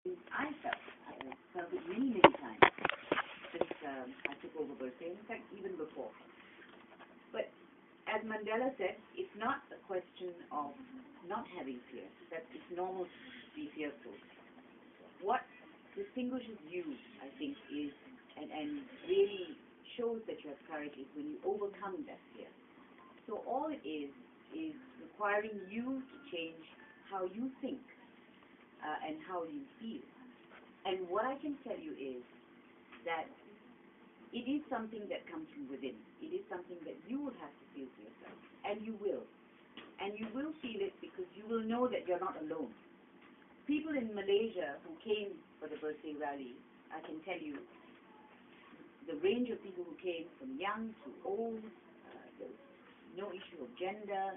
I felt it many, many times since I took over birthday, in fact, even before. But as Mandela said, it's not a question of not having fear. That it's normal to be fearful. What distinguishes you, I think, is and really shows that you have courage is when you overcome that fear. So all it is requiring you to change how you think and how you feel. And what I can tell you is that it is something that comes from within. It is something that you will have to feel for yourself. And you will. And you will feel it because you will know that you're not alone. People in Malaysia who came for the birthday rally, I can tell you, the range of people who came from young to old, there was no issue of gender.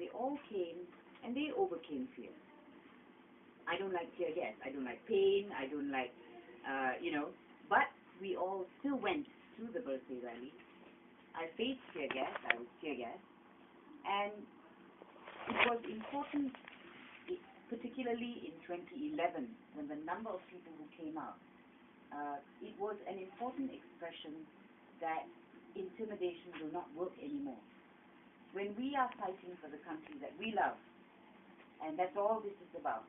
They all came and they overcame fear. I don't like tear gas. I don't like pain. I don't like, but we all still went to the birthday rally. I faced tear gas. I was tear gas. And it was important, particularly in 2011, when the number of people who came out, it was an important expression that intimidation will not work anymore. When we are fighting for the country that we love, and that's all this is about,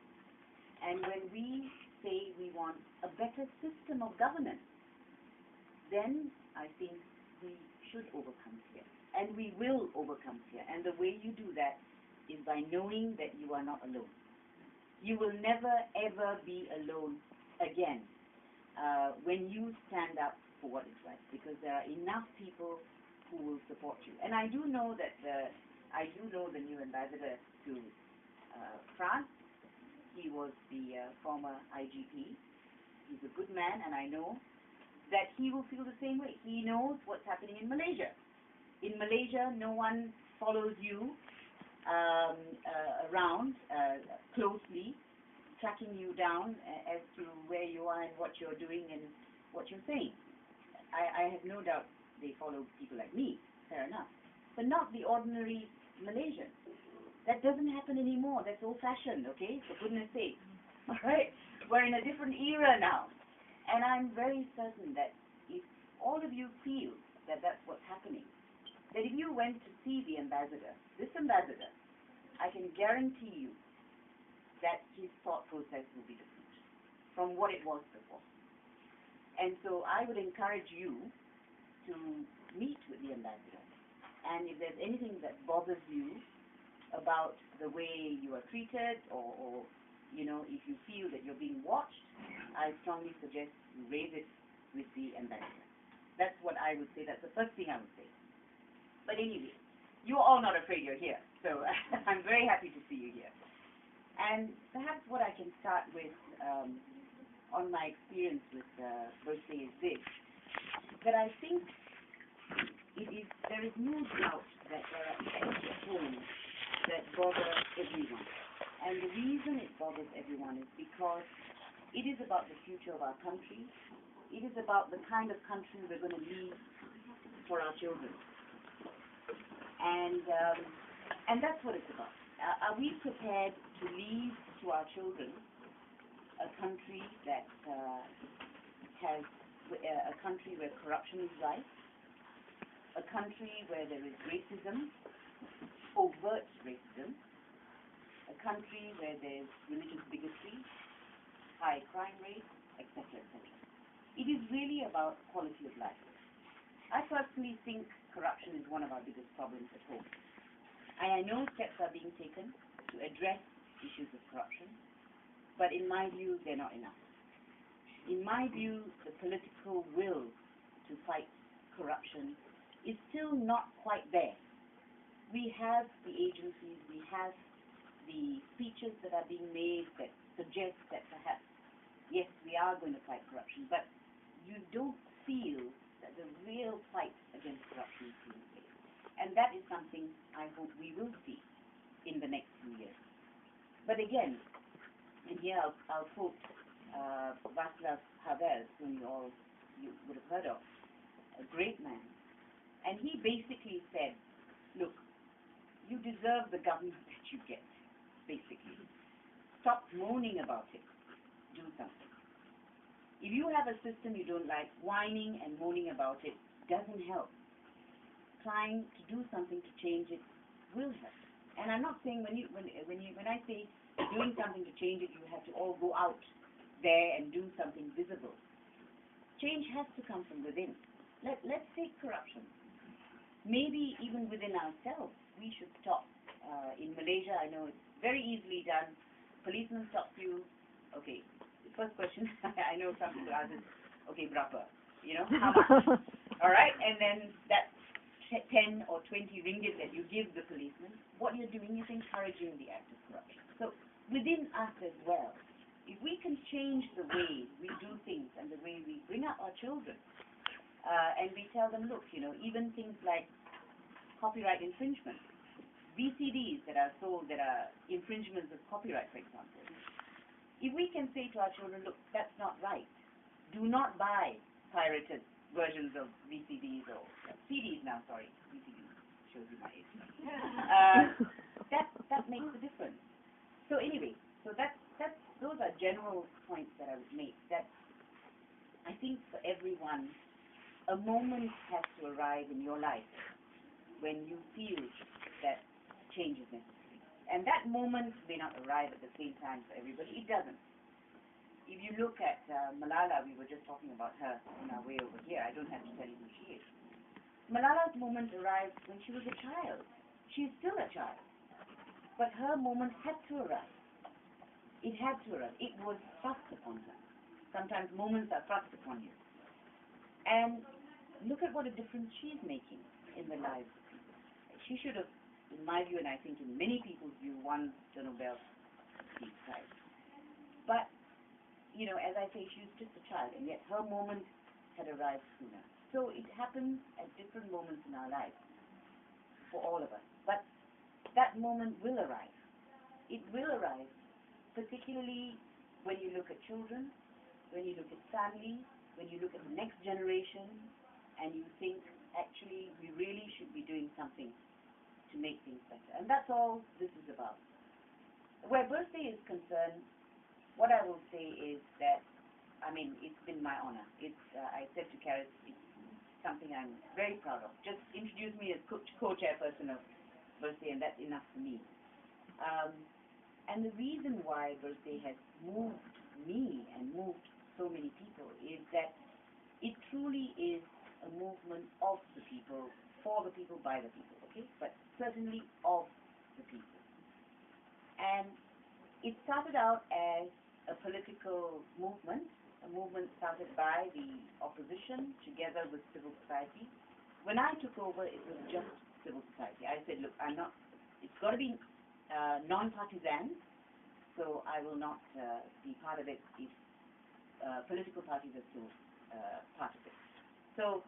and when we say we want a better system of governance, then I think we should overcome fear. And we will overcome fear. And the way you do that is by knowing that you are not alone. You will never, ever be alone again when you stand up for what is right, because there are enough people who will support you. And I do know that the new ambassador to France. He was the former IGP. He's a good man, and I know that he will feel the same way. He knows what's happening in Malaysia. In Malaysia, no one follows you around closely, tracking you down as to where you are and what you're doing and what you're saying. I have no doubt they follow people like me, fair enough, but not the ordinary Malaysian. That doesn't happen anymore. That's old-fashioned, okay? For goodness sake. All right? We're in a different era now. And I'm very certain that if all of you feel that that's what's happening, that if you went to see the ambassador, this ambassador, I can guarantee you that his thought process will be different from what it was before. And so I would encourage you to meet with the ambassador. And if there's anything that bothers you about the way you are treated, or if you feel that you're being watched, I strongly suggest you raise it with the ambassador. That's what I would say. That's the first thing I would say. But anyway, you're all not afraid you're here, so I'm very happy to see you here. And perhaps what I can start with on my experience with birthday is this, that I think there is no doubt that there are issues at home that bother everyone. And the reason it bothers everyone is because it is about the future of our country. It is about the kind of country we're going to leave for our children. And that's what it's about. Are we prepared to leave to our children a country that has a country where corruption is rife, a country where there is racism, overt racism, a country where there's religious bigotry, high crime rates, etc., etc. It is really about quality of life. I personally think corruption is one of our biggest problems at home. And I know steps are being taken to address issues of corruption, but in my view, they're not enough. In my view, the political will to fight corruption is still not quite there. We have the agencies, we have the speeches that are being made that suggest that perhaps, yes, we are going to fight corruption, but you don't feel that the real fight against corruption is being made. And that is something I hope we will see in the next few years. But again, and here I'll quote Václav Havel, whom you would have heard of, a great man. And he basically said, look, you deserve the government that you get, basically. Stop moaning about it. something. If you have a system you don't like, whining and moaning about it doesn't help. Trying to do something to change it will help. And I'm not saying when I say doing something to change it, you have to all go out there and do something visible. Change has to come from within. Let's take corruption. Maybe even within ourselves, we should stop. In Malaysia, I know it's very easily done. Policeman stops you. Okay, the first question I know some people ask is, okay, berapa? You know, how much? All right, and then that 10 or 20 ringgit that you give the policeman, what you're doing is encouraging the act of corruption. So within us as well, if we can change the way we do things and the way we bring up our children, and we tell them, look, you know, even things like copyright infringement, VCDs that are sold that are infringements of copyright, for example. If we can say to our children, look, that's not right. Do not buy pirated versions of VCDs or CDs now, sorry. VCDs shows you my age. That makes a difference. So anyway, so those are general points that I would make. That I think for everyone, a moment has to arrive in your life when you feel that change is necessary. And that moment may not arrive at the same time for everybody. It doesn't. If you look at Malala, we were just talking about her on our way over here. I don't have to tell you who she is. Malala's moment arrived when she was a child. She's still a child. But her moment had to arrive. It had to arrive. It was thrust upon her. Sometimes moments are thrust upon you. And look at what a difference she's making in the lives of people. She should have, in my view, and I think in many people's view, won the Nobel Peace Prize. But, you know, as I say, she was just a child, and yet her moment had arrived sooner. So it happens at different moments in our lives for all of us. But that moment will arrive. It will arrive, particularly when you look at children, when you look at family, when you look at the next generation, and you think, actually, we really should be doing something to make things better. And that's all this is about. Where birthday is concerned, what I will say is that, I mean, it's been my honor. It's, I said to Karis, it's something I'm very proud of. Just introduce me as co-chairperson of birthday, and that's enough for me. And the reason why birthday has moved me and moved so many people is that it truly is a movement of the people, for the people, by the people, okay? But certainly of the people. And it started out as a political movement, a movement started by the opposition together with civil society. When I took over, it was just civil society. I said, look, I'm not, it's got to be non-partisan, so I will not be part of it if political parties are still part of it. So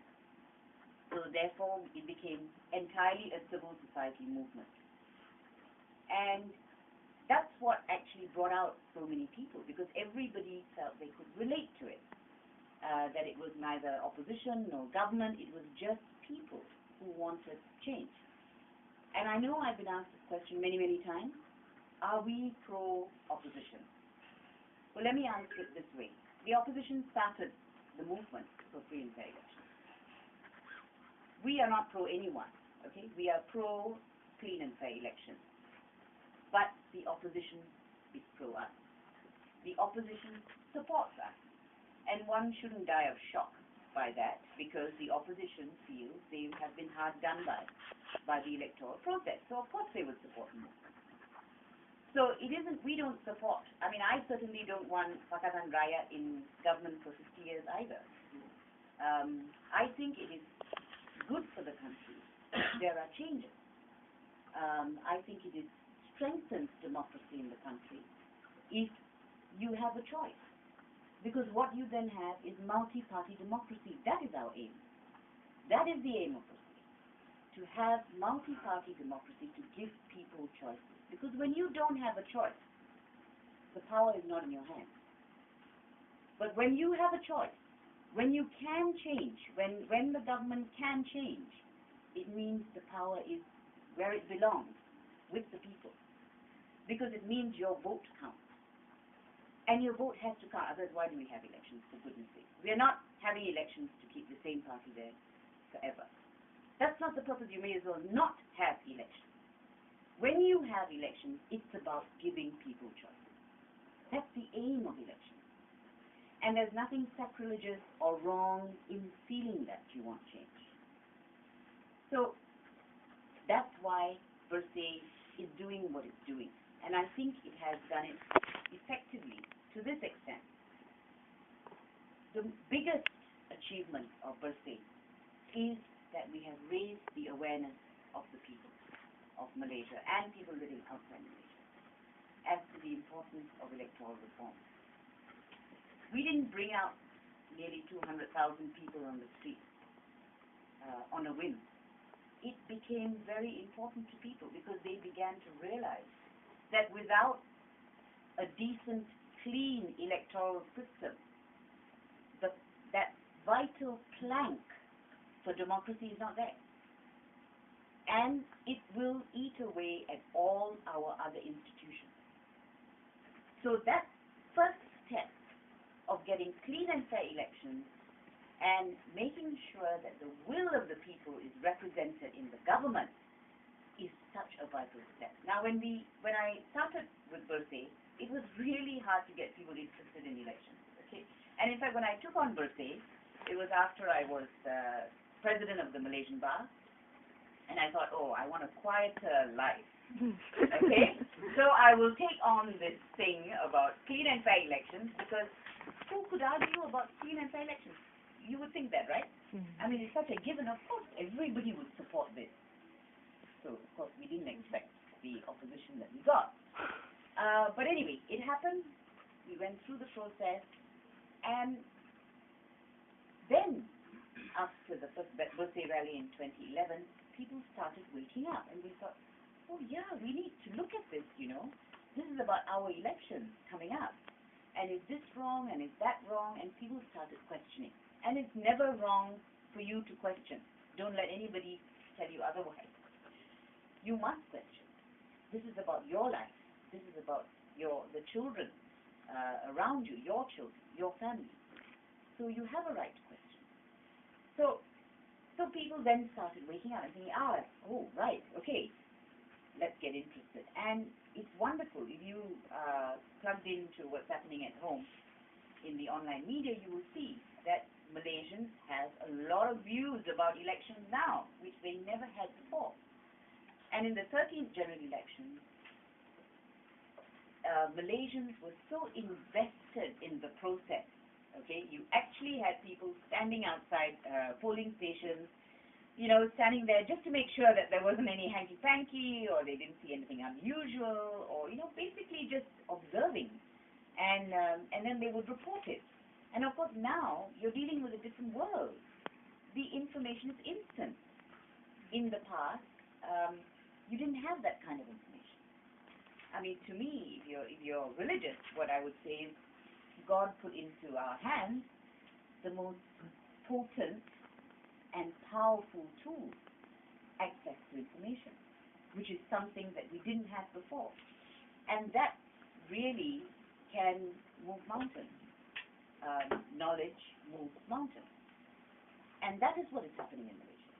therefore, it became entirely a civil society movement. And that's what actually brought out so many people, because everybody felt they could relate to it. That it was neither opposition nor government, it was just people who wanted change. And I know I've been asked this question many, many times. Are we pro-opposition? Well, let me answer it this way. The opposition started the movement for free and fair elections. We are not pro anyone, okay? We are pro clean and fair elections. But the opposition is pro us. The opposition supports us. And one shouldn't die of shock by that, because the opposition feels they have been hard done by the electoral process. So of course they would support the movement. So it isn't, we don't support, I mean, I certainly don't want Pakatan Raya in government for 50 years either. I think it is good for the country if there are changes. I think it strengthens democracy in the country if you have a choice. Because what you then have is multi-party democracy. That is our aim. That is the aim of birthday. To have multi-party democracy, to give people choices. Because when you don't have a choice, the power is not in your hands. But when you have a choice, when you can change, when the government can change, it means the power is where it belongs, with the people. Because it means your vote counts. And your vote has to count. Otherwise, why do we have elections, for goodness sake? We are not having elections to keep the same party there forever. That's not the purpose. You may as well not have elections. When you have elections, it's about giving people choices. That's the aim of elections. And there's nothing sacrilegious or wrong in feeling that you want change. So that's why Versailles is doing what it's doing. And I think it has done it effectively to this extent. The biggest achievement of Versailles is that we have raised the awareness of the people of Malaysia and people living outside Malaysia as to the importance of electoral reform. We didn't bring out nearly 200,000 people on the street on a whim. It became very important to people because they began to realize that without a decent, clean electoral system, that vital plank for democracy is not there. And it will eat away at all our other institutions. So that first step of getting clean and fair elections and making sure that the will of the people is represented in the government is such a vital step. Now, when I started with Versailles, it was really hard to get people interested in elections. Okay, and in fact, when I took on Versailles, it was after I was president of the Malaysian Bar, and I thought, oh, I want a quieter life. Okay, so I will take on this thing about clean and fair elections because who could argue about clean and fair elections? You would think that, right? I mean, it's such a given. Of course, everybody would support this. So, of course, we didn't expect the opposition that we got. But anyway, it happened. We went through the process. And then, after the first birthday rally in 2011, people started waking up. And we thought, oh, yeah, we need to look at this, you know. This is about our elections coming up. And is this wrong, and is that wrong? And people started questioning. And it's never wrong for you to question. Don't let anybody tell you otherwise. You must question. This is about your life. This is about the children around you, your children, your family. So you have a right to question. So people then started waking up and thinking, oh, right, okay, let's get interested. And it's wonderful. If you plugged into what's happening at home in the online media, you will see that Malaysians have a lot of views about elections now, which they never had before. And in the 13th general election, Malaysians were so invested in the process. Okay, you actually had people standing outside polling stations, you know, standing there just to make sure that there wasn't any hanky-panky or they didn't see anything unusual or, you know, basically just observing. And then they would report it. And of course now you're dealing with a different world. The information is instant. In the past, you didn't have that kind of information. I mean, to me, if you're religious, what I would say is God put into our hands the most potent and powerful tool, access to information, which is something that we didn't have before. And that really can move mountains. Knowledge moves mountains. And that is what is happening in Malaysia.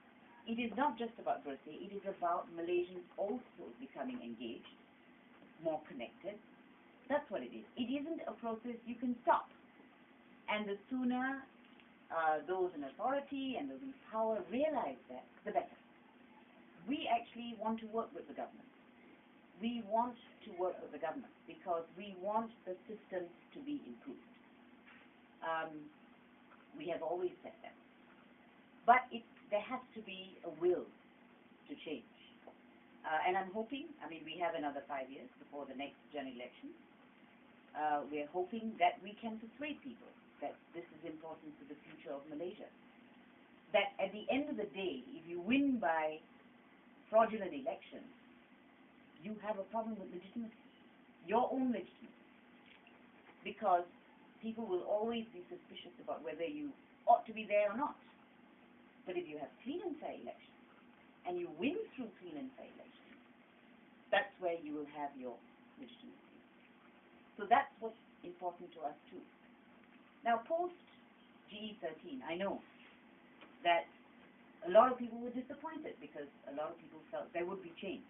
It is not just about Versailles, it is about Malaysians also becoming engaged, more connected. That's what it is. It isn't a process you can stop. And the sooner those in authority and those in power realize that, the better. We actually want to work with the government. We want to work with the government because we want the system to be improved. We have always said that. But there has to be a will to change. And I'm hoping, I mean, we have another 5 years before the next general election. We're hoping that we can persuade people that this is important to the future of Malaysia. That at the end of the day, if you win by fraudulent elections, you have a problem with legitimacy, your own legitimacy. Because people will always be suspicious about whether you ought to be there or not. But if you have clean and fair elections, and you win through clean and fair elections, that's where you will have your legitimacy. So that's what important to us too. Now, post GE13, I know that a lot of people were disappointed because a lot of people felt there would be change.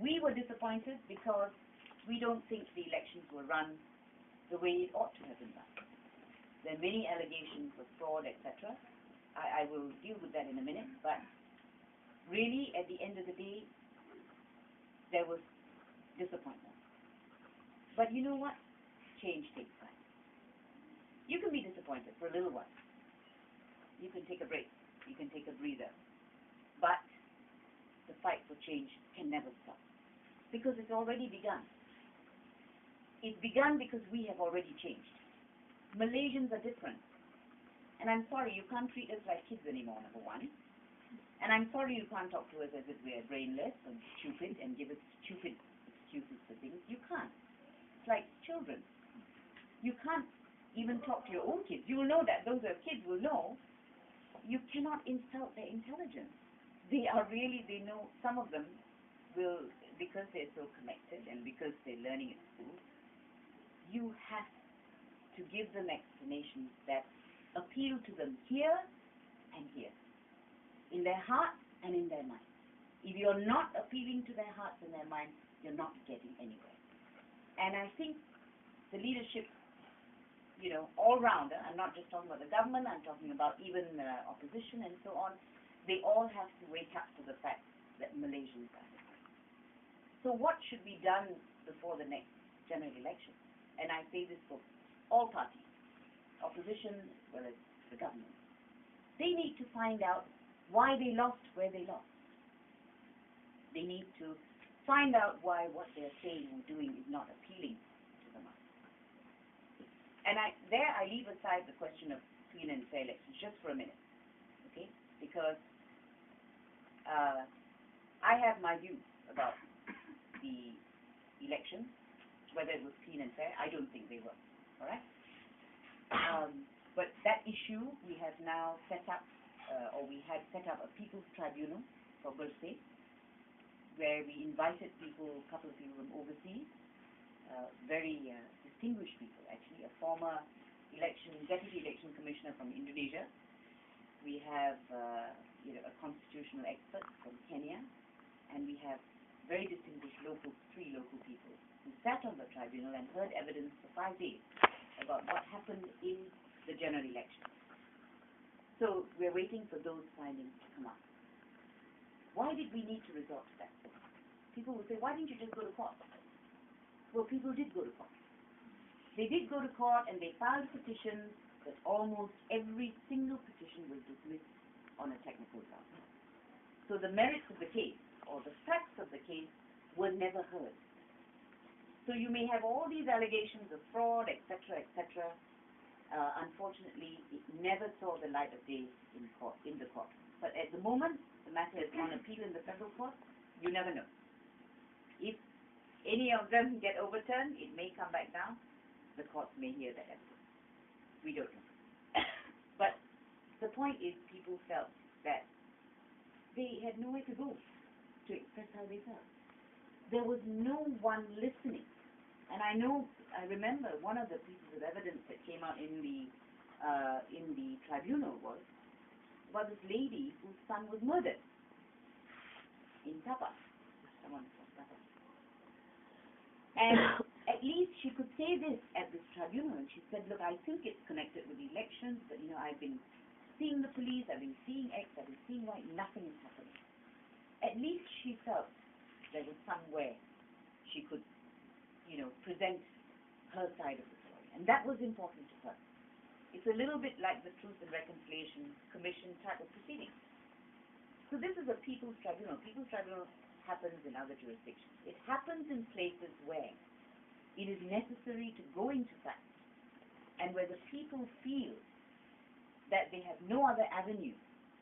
We were disappointed because we don't think the elections were run the way it ought to have been done. There are many allegations of fraud, etc. I will deal with that in a minute, but really, at the end of the day, there was disappointment. But you know what? Change takes time. You can be disappointed for a little while. You can take a break. You can take a breather. But the fight for change can never stop because it's already begun. It's begun because we have already changed. Malaysians are different. And I'm sorry, you can't treat us like kids anymore, number one. And I'm sorry you can't talk to us as if we're brainless and stupid and give us stupid excuses for things. You can't. It's like children. You can't even talk to your own kids. You will know that. Those who have kids will know. You cannot insult their intelligence. They are really, they know, some of them will, because they're so connected and because they're learning at school, you have to give them explanations that appeal to them here and here, in their heart and in their mind. If you're not appealing to their hearts and their minds, you're not getting anywhere. And I think the leadership, you know, all round, I'm not just talking about the government, I'm talking about even opposition and so on, they all have to wake up to the fact that Malaysians are different. So what should be done before the next general election? And I say this for all parties, opposition as well as the government. They need to find out why they lost where they lost. They need to find out why what they're saying or doing is not appealing to the masses. And I leave aside the question of clean and fair elections just for a minute, okay? Because I have my views about the election, whether it was clean and fair. I don't think they were, all right? But that issue we have now set up, or we had set up a people's tribunal for Bersih, where we invited people, a couple of people from overseas, very distinguished people actually, a former deputy election commissioner from Indonesia. We have a constitutional expert from Kenya, and we have very distinguished three local people who sat on the tribunal and heard evidence for 5 days about what happened in the general election. So we're waiting for those findings to come up. Why did we need to resort to that? People will say, why didn't you just go to court? Well, people did go to court. They did go to court and they filed petitions, but almost every single petition was dismissed on a technical ground. So the merits of the case, or the facts of the case, were never heard. So you may have all these allegations of fraud, etc., etc. Unfortunately, it never saw the light of day in the court. But at the moment, the matter is on appeal in the federal court. You never know. If any of them get overturned, it may come back down. The courts may hear that evidence. We don't know. But the point is, people felt that they had nowhere to go to express how they felt. There was no one listening. And I remember one of the pieces of evidence that came out in the tribunal was about this lady whose son was murdered in Tapa. Someone from Tapa. And at least she could say this at this tribunal, and she said, look, I think it's connected with the elections, but I've been seeing the police, I've been seeing X, I've been seeing Y, nothing is happening. At least she felt there was somewhere she could present her side of the story. And that was important to her. It's a little bit like the Truth and Reconciliation Commission type of proceeding. So this is a people's tribunal. People's tribunal happens in other jurisdictions. It happens in places where it is necessary to go into facts and where the people feel that they have no other avenue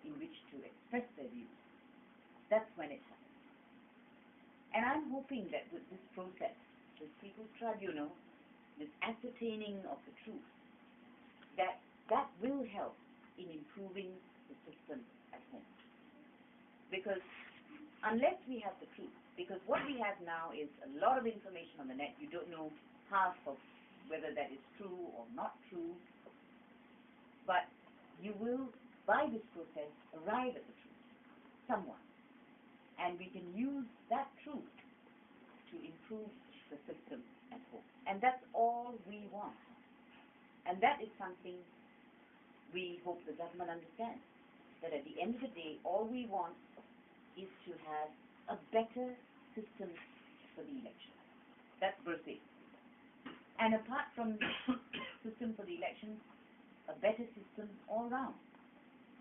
in which to express their views. That's when it happens. And I'm hoping that with this process, this people's tribunal, this ascertaining of the truth, that will help in improving the system at home. Because unless we have the truth, because what we have now is a lot of information on the net, you don't know half of whether that is true or not true, but you will, by this process, arrive at the truth, somewhat. And we can use that truth to improve the system at home. And that's all we want. And that is something we hope the government understands, that at the end of the day, all we want is to have a better system for the election. That's per se. And apart from the system for the elections, a better system all round.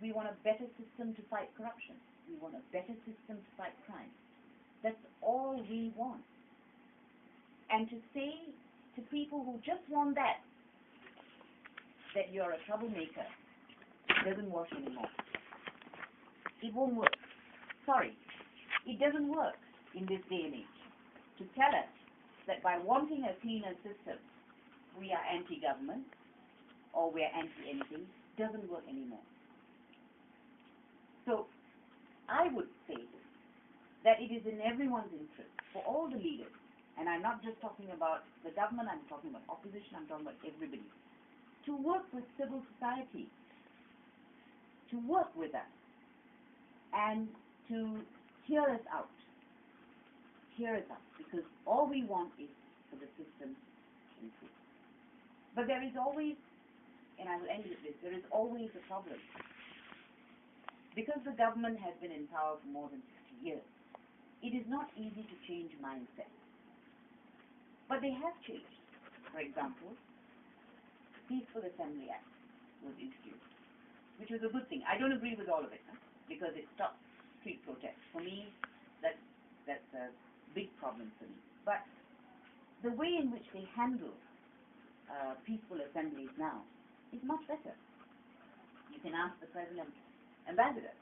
We want a better system to fight corruption. We want a better system to fight crime. That's all we want. And to say to people who just want that you're a troublemaker, doesn't work anymore. It won't work. Sorry. It doesn't work in this day and age. To tell us that by wanting a cleaner system, we are anti-government or we're anti-anything, doesn't work anymore. So, I would say that it is in everyone's interest, for all the leaders, and I'm not just talking about the government, I'm talking about opposition, I'm talking about everybody, to work with civil society, to work with us, and to hear us out. Hear us out, because all we want is for the system to improve. But there is always, and I will end with this, there is always a problem. Because the government has been in power for more than 60 years, it is not easy to change mindset. But they have changed. For example, Peaceful Assembly Act was introduced, which was a good thing. I don't agree with all of it, because it stopped street protests. For me, that's a big problem for me. But the way in which they handle peaceful assemblies now is much better. You can ask the President Ambassador,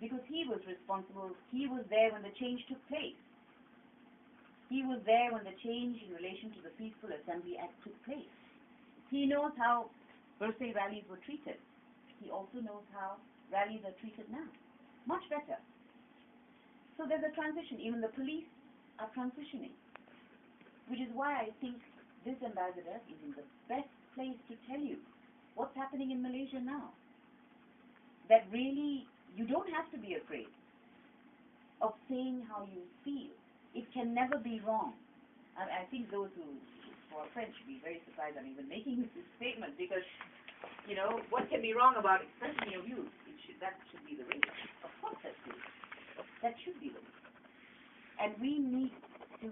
because he was responsible, he was there when the change took place. He was there when the change in relation to the Peaceful Assembly Act took place. He knows how birthday rallies were treated. He also knows how rallies are treated now. Much better. So there's a transition. Even the police are transitioning. Which is why I think this ambassador is in the best place to tell you what's happening in Malaysia now. That really, you don't have to be afraid of saying how you feel. It can never be wrong. I think those who are French should be very surprised I'm even making this statement, because, you know, what can be wrong about expressing your views? That should be the rate. Of course that's the rate. That should be the rate. And we need to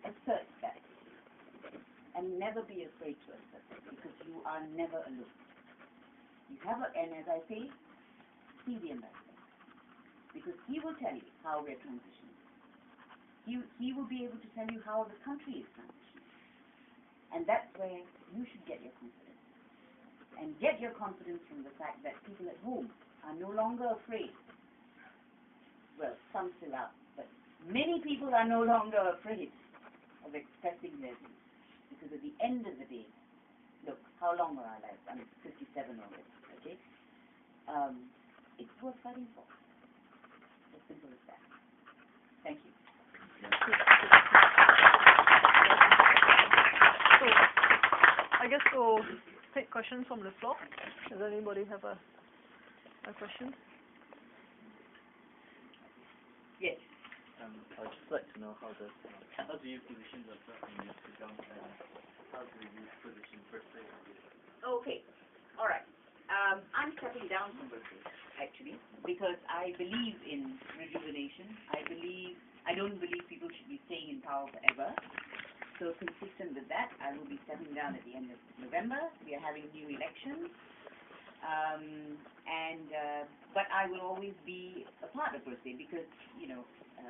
assert that. And never be afraid to assert it, because you are never alone. You have and as I say, see the ambassador, because he will tell you how we're transitioning. He will be able to tell you how the country is transitioning. And that's where you should get your confidence. And get your confidence from the fact that people at home are no longer afraid. Well, some still are, but many people are no longer afraid of expressing their views. Because at the end of the day, look, how long are our lives? I'm 57 already, okay? It's worth fighting for. As simple as that. Thank you. So, I guess we'll take questions from the floor. Does anybody have a question? Yes. I'd just like to know how do you position yourself in this regard, and how do you position birthday? Okay. All right. I'm stepping down from birthday, actually, because I believe in rejuvenation. I don't believe people should be staying in power forever. So consistent with that, I will be stepping down at the end of November. We are having new elections. But I will always be a part of birthday, because, you know,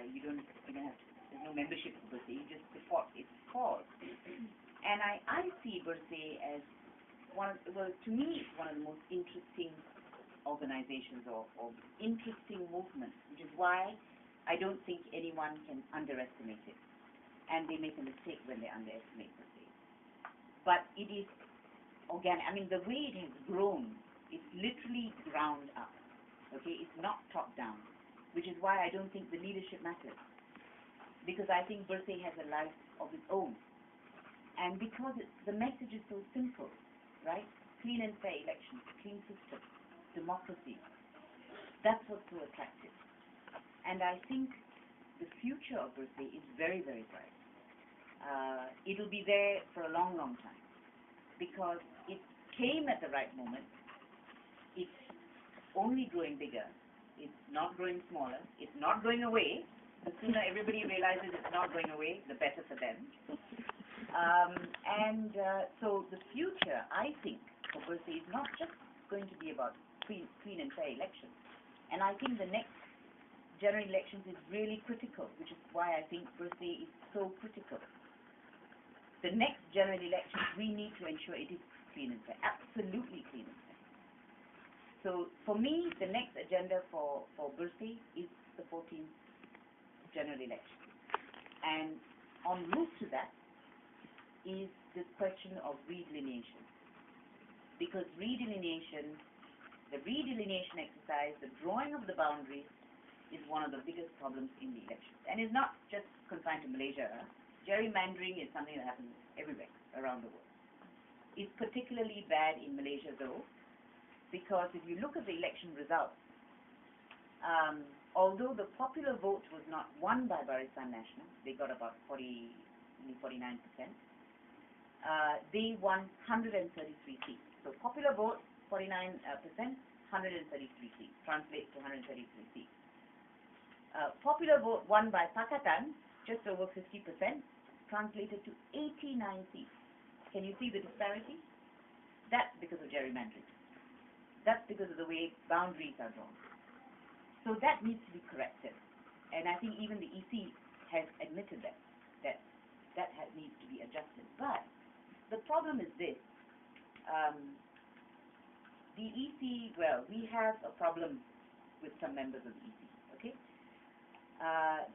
you don't have to, there's no membership for birthday, you just support its cause. And I see birthday as to me, it's one of the most interesting organizations or interesting movements, which is why I don't think anyone can underestimate it. And they make a mistake when they underestimate birthday. But it is organic. I mean, the way it has grown, it's literally ground up. Okay, it's not top down, which is why I don't think the leadership matters. Because I think birthday has a life of its own. And because the message is so simple, right? Clean and fair elections, clean system, democracy. That's what's so attractive. And I think the future of Bursi is very, very bright. It'll be there for a long, long time because it came at the right moment. It's only growing bigger. It's not growing smaller. It's not going away. The sooner everybody realizes it's not going away, the better for them. So the future, I think, for Bursi is not just going to be about clean and fair elections. And I think the next general elections is really critical, which is why I think Bursi is so critical. The next general elections, we need to ensure it is clean and fair, absolutely clean and fair. So for me, the next agenda for Bursi is the 14th general election. And en route to that is this question of redelineation. Because the redelineation exercise, the drawing of the boundaries, is one of the biggest problems in the elections. And it's not just confined to Malaysia. Gerrymandering is something that happens everywhere around the world. It's particularly bad in Malaysia, though, because if you look at the election results, although the popular vote was not won by Barisan Nasional, they got about 49%, they won 133 seats. So popular vote, 49%, 133 seats, translates to 133 seats. Popular vote won by Pakatan, just over 50%, translated to 89 seats. Can you see the disparity? That's because of gerrymandering. That's because of the way boundaries are drawn. So that needs to be corrected. And I think even the EC has admitted that needs to be adjusted. But the problem is this. The EC, well, we have a problem with some members of the EC, okay?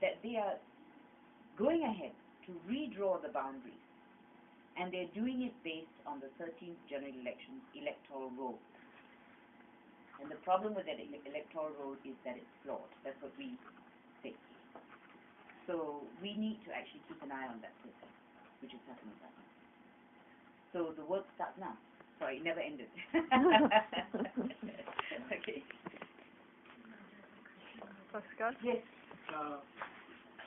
That they are going ahead to redraw the boundaries, and they're doing it based on the 13th general elections electoral roll. And the problem with that electoral roll is that it's flawed. That's what we think. So we need to actually keep an eye on that process, which is happening right now. So the work starts now. Sorry, it never ended. Okay. Pascal? Yes.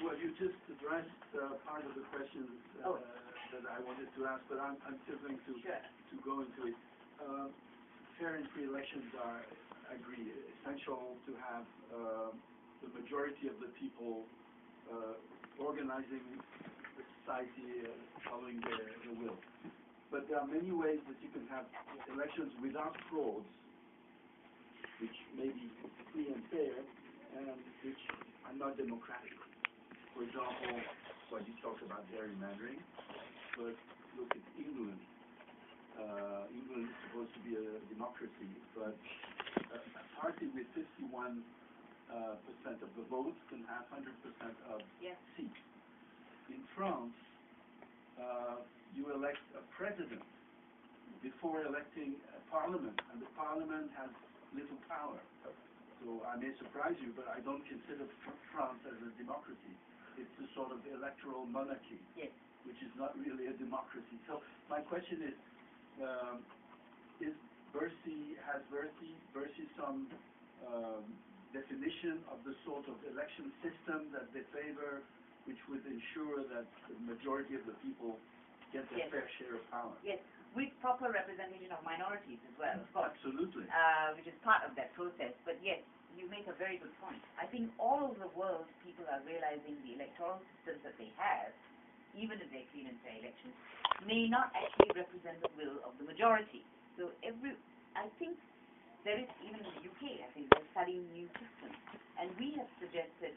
Well, you just addressed part of the questions that I wanted to ask, but I'm still going to go into it. Fair and free elections are, I agree, essential to have the majority of the people organizing the society, following their will. But there are many ways that you can have elections without frauds, which may be free and fair, and which are not democratic. For example, well, you talked about gerrymandering, but look at England. England is supposed to be a democracy, but a party with 51% of the votes can have 100% of seats. In France, you elect a president before electing a parliament, and the parliament has little power. So I may surprise you, but I don't consider France as a democracy. It's a sort of electoral monarchy, which is not really a democracy. So my question is has Bursi some definition of the sort of election system that they favor, which would ensure that the majority of the people get their fair share of power? Yes, with proper representation of minorities as well, of course. Absolutely. Which is part of that process. But yes, you make a very good point. I think all over the world, people are realizing the electoral systems that they have, even if they're clean and fair elections, may not actually represent the will of the majority. So I think there is, even in the UK, I think they're studying new systems. And we have suggested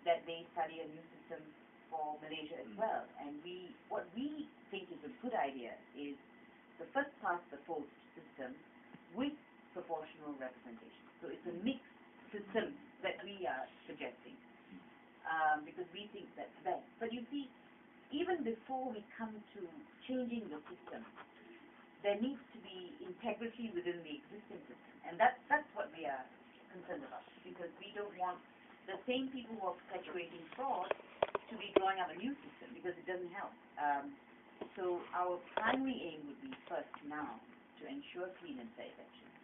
that they study a new system for Malaysia as well. And what we think is a good idea is the first past the post system with proportional representation. So it's a mixed system that we are suggesting because we think that's best. But you see, even before we come to changing the system, there needs to be integrity within the existing system. And that's what we are concerned about, because we don't want the same people who are perpetuating fraud to be drawing up a new system, because it doesn't help. So our primary aim would be first now to ensure clean and fair elections.